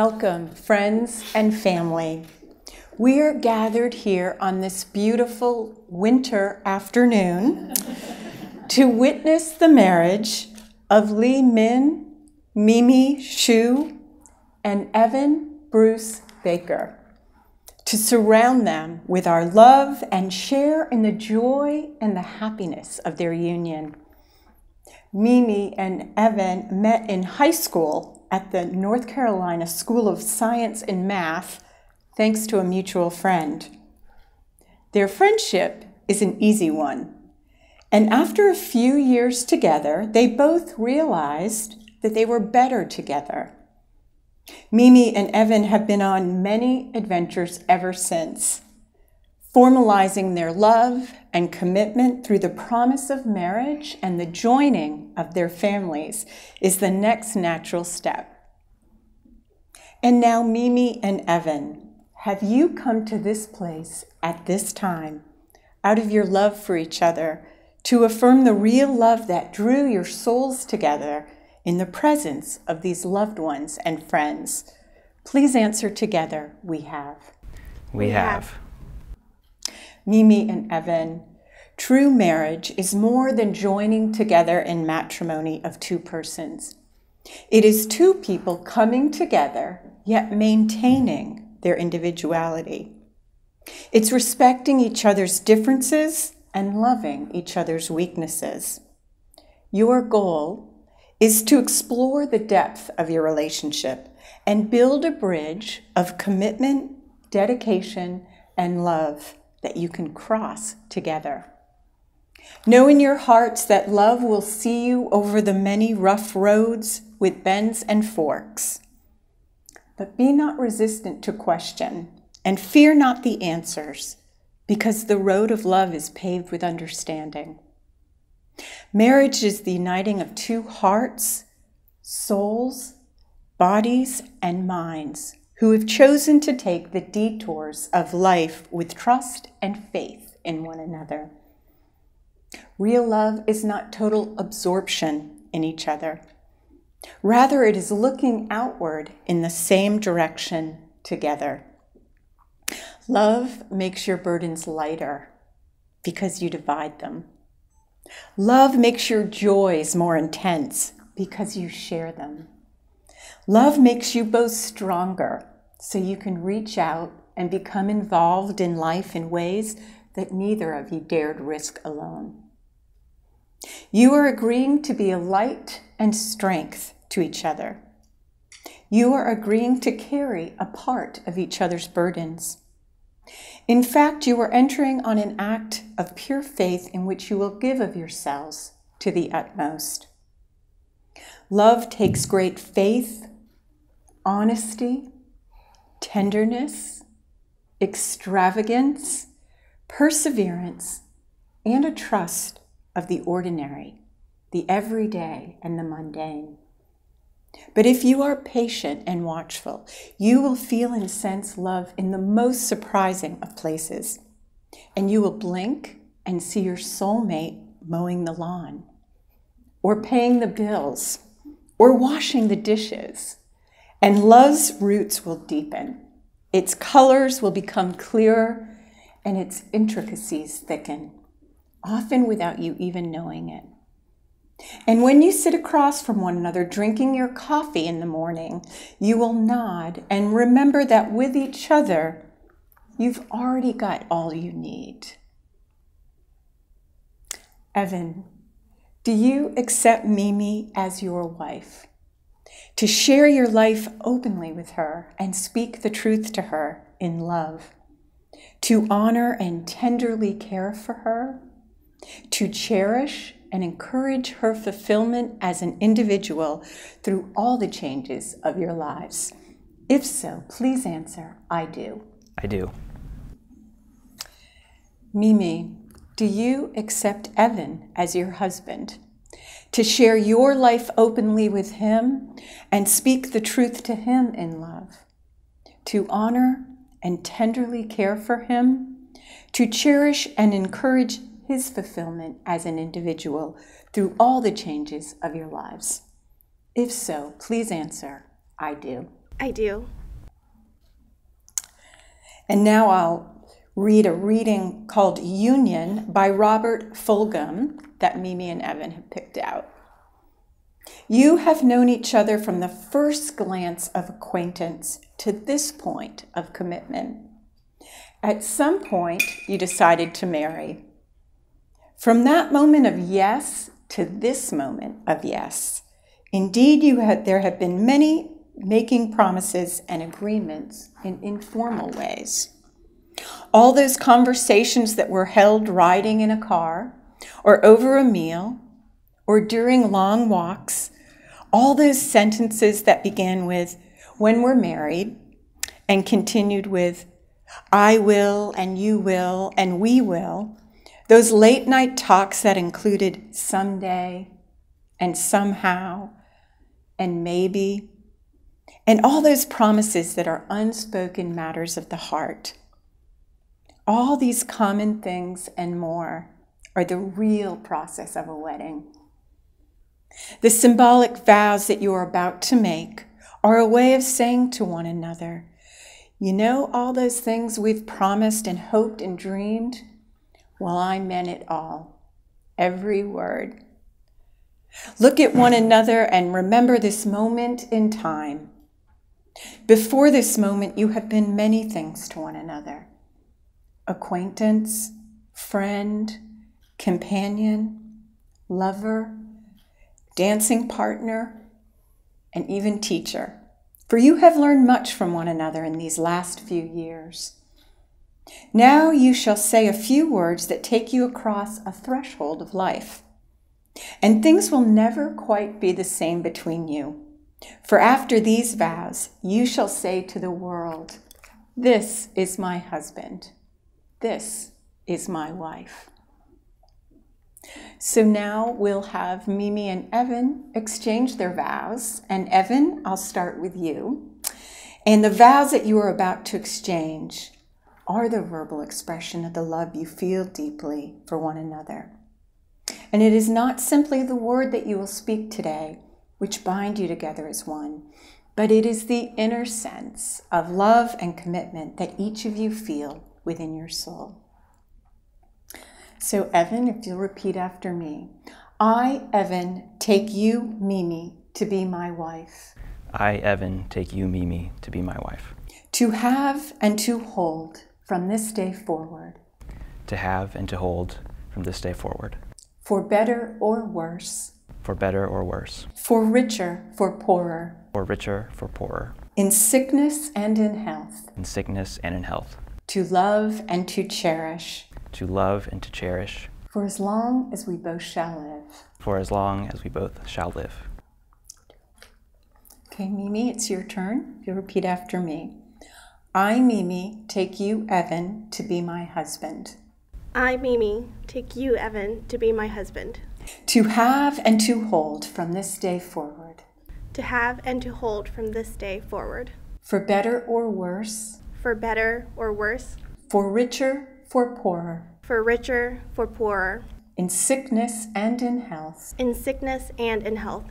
Welcome, friends and family. We are gathered here on this beautiful winter afternoon to witness the marriage of Lee Min, Mimi Shu, and Evan Bruce Baker, to surround them with our love and share in the joy and the happiness of their union. Mimi and Evan met in high school at the North Carolina School of Science and Math, thanks to a mutual friend. Their friendship is an easy one, and after a few years together, they both realized that they were better together. Mimi and Evan have been on many adventures ever since, formalizing their love and commitment through the promise of marriage, and the joining of their families is the next natural step. And now, Mimi and Evan, have you come to this place at this time, out of your love for each other, to affirm the real love that drew your souls together in the presence of these loved ones and friends? Please answer together, we have. We have. Mimi and Evan, true marriage is more than joining together in matrimony of two persons. It is two people coming together, yet maintaining their individuality. It's respecting each other's differences and loving each other's weaknesses. Your goal is to explore the depth of your relationship and build a bridge of commitment, dedication, and love that you can cross together. Know in your hearts that love will see you over the many rough roads with bends and forks. But be not resistant to question, and fear not the answers, because the road of love is paved with understanding. Marriage is the uniting of two hearts, souls, bodies, and minds who have chosen to take the detours of life with trust and faith in one another. Real love is not total absorption in each other. Rather, it is looking outward in the same direction together. Love makes your burdens lighter because you divide them. Love makes your joys more intense because you share them. Love makes you both stronger so you can reach out and become involved in life in ways that neither of you dared risk alone. You are agreeing to be a light and strength to each other. You are agreeing to carry a part of each other's burdens. In fact, you are entering on an act of pure faith in which you will give of yourselves to the utmost. Love takes great faith, honesty, tenderness, extravagance, perseverance, and a trust of the ordinary, the everyday, and the mundane. But if you are patient and watchful, you will feel and sense love in the most surprising of places, and you will blink and see your soulmate mowing the lawn, or paying the bills, or washing the dishes. And love's roots will deepen, its colors will become clearer, and its intricacies thicken, often without you even knowing it. And when you sit across from one another drinking your coffee in the morning, you will nod and remember that with each other, you've already got all you need. Evan, do you accept Mimi as your wife? To share your life openly with her and speak the truth to her in love, to honor and tenderly care for her, to cherish and encourage her fulfillment as an individual through all the changes of your lives? If so, please answer, I do. I do. Mimi, do you accept Evan as your husband? To share your life openly with him and speak the truth to him in love, to honor and tenderly care for him, to cherish and encourage his fulfillment as an individual through all the changes of your lives? If so, please answer, I do. I do. And now I'll read a reading called Union by Robert Fulghum that Mimi and Evan have picked out. You have known each other from the first glance of acquaintance to this point of commitment. At some point, you decided to marry. From that moment of yes to this moment of yes, indeed there have been many making promises and agreements in informal ways. All those conversations that were held riding in a car, or over a meal, or during long walks, all those sentences that began with, when we're married, and continued with, I will, and you will, and we will, those late night talks that included someday, and somehow, and maybe, and all those promises that are unspoken matters of the heart. All these common things and more are the real process of a wedding. The symbolic vows that you are about to make are a way of saying to one another, you know all those things we've promised and hoped and dreamed? Well, I meant it all, every word. Look at one another and remember this moment in time. Before this moment, you have been many things to one another. Acquaintance, friend, companion, lover, dancing partner, and even teacher. For you have learned much from one another in these last few years. Now you shall say a few words that take you across a threshold of life. And things will never quite be the same between you. For after these vows, you shall say to the world, this is my husband. This is my wife. So now we'll have Mimi and Evan exchange their vows. And Evan, I'll start with you. And the vows that you are about to exchange are the verbal expression of the love you feel deeply for one another. And it is not simply the word that you will speak today, which bind you together as one, but it is the inner sense of love and commitment that each of you feel within your soul. So Evan, if you'll repeat after me. I, Evan, take you, Mimi, to be my wife. I, Evan, take you, Mimi, to be my wife. To have and to hold from this day forward. To have and to hold from this day forward. For better or worse. For better or worse. For richer, for poorer. For richer, for poorer. In sickness and in health. In sickness and in health. To love and to cherish. To love and to cherish. For as long as we both shall live. For as long as we both shall live. Okay, Mimi, it's your turn. You'll repeat after me. I, Mimi, take you, Evan, to be my husband. I, Mimi, take you, Evan, to be my husband. To have and to hold from this day forward. To have and to hold from this day forward. For better or worse. For better or worse. For richer, for poorer. For richer, for poorer. In sickness and in health. In sickness and in health.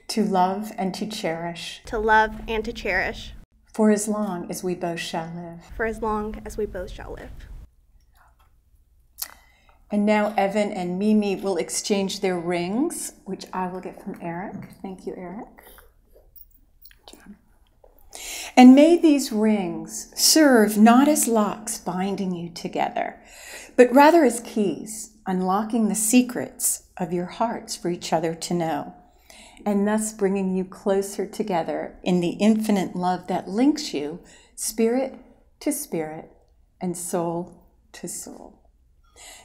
To love and to cherish. To love and to cherish. For as long as we both shall live. For as long as we both shall live. And now Evan and Mimi will exchange their rings, which I will get from Eric. Thank you, Eric. And may these rings serve not as locks binding you together, but rather as keys, unlocking the secrets of your hearts for each other to know, and thus bringing you closer together in the infinite love that links you, spirit to spirit and soul to soul.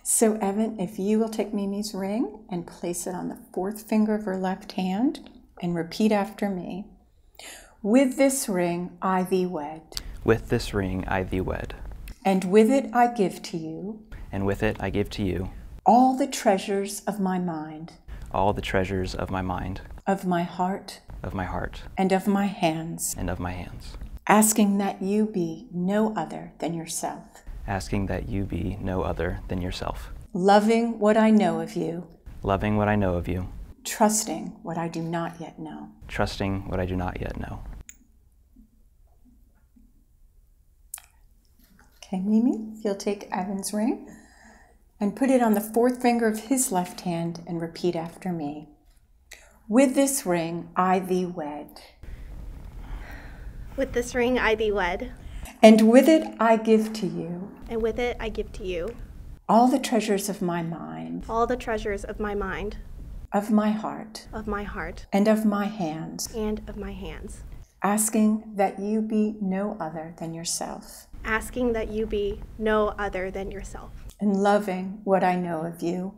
So Evan, if you will take Mimi's ring and place it on the fourth finger of her left hand and repeat after me. With this ring I thee wed. With this ring I thee wed. And with it I give to you. And with it I give to you. All the treasures of my mind. All the treasures of my mind. Of my heart. Of my heart. And of my hands. And of my hands. Asking that you be no other than yourself. Asking that you be no other than yourself. Loving what I know of you. Loving what I know of you. Trusting what I do not yet know. Trusting what I do not yet know. Okay, Mimi, if you'll take Evan's ring and put it on the fourth finger of his left hand and repeat after me. With this ring, I thee wed. With this ring, I thee wed. And with it, I give to you. And with it, I give to you. All the treasures of my mind. All the treasures of my mind. Of my heart. Of my heart. And of my hands. And of my hands. Asking that you be no other than yourself. Asking that you be no other than yourself. And loving what I know of you.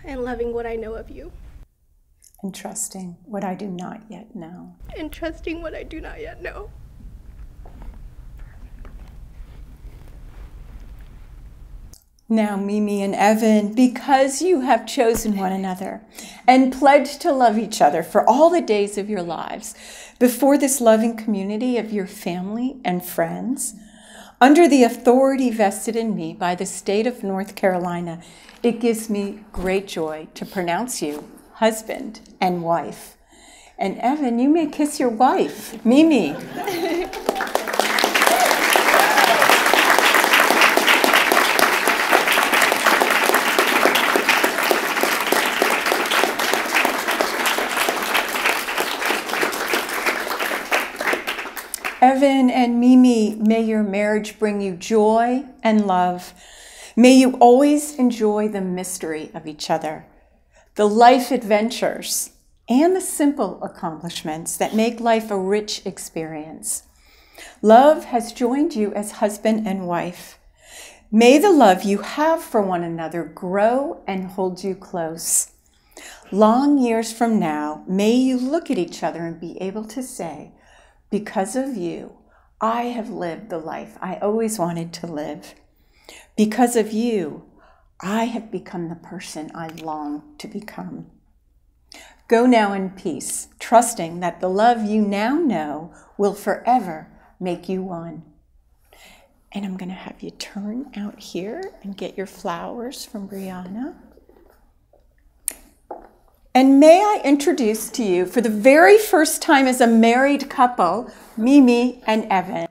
And loving what I know of you. And trusting what I do not yet know. And trusting what I do not yet know. Now, Mimi and Evan, because you have chosen one another and pledged to love each other for all the days of your lives, before this loving community of your family and friends, under the authority vested in me by the state of North Carolina, it gives me great joy to pronounce you husband and wife. And Evan, you may kiss your wife, Mimi. Evan and Mimi, may your marriage bring you joy and love. May you always enjoy the mystery of each other, the life adventures, and the simple accomplishments that make life a rich experience. Love has joined you as husband and wife. May the love you have for one another grow and hold you close. Long years from now, may you look at each other and be able to say, because of you, I have lived the life I always wanted to live. Because of you, I have become the person I long to become. Go now in peace, trusting that the love you now know will forever make you one. And I'm going to have you turn out here and get your flowers from Brianna. And may I introduce to you, for the very first time as a married couple, Mimi and Evan.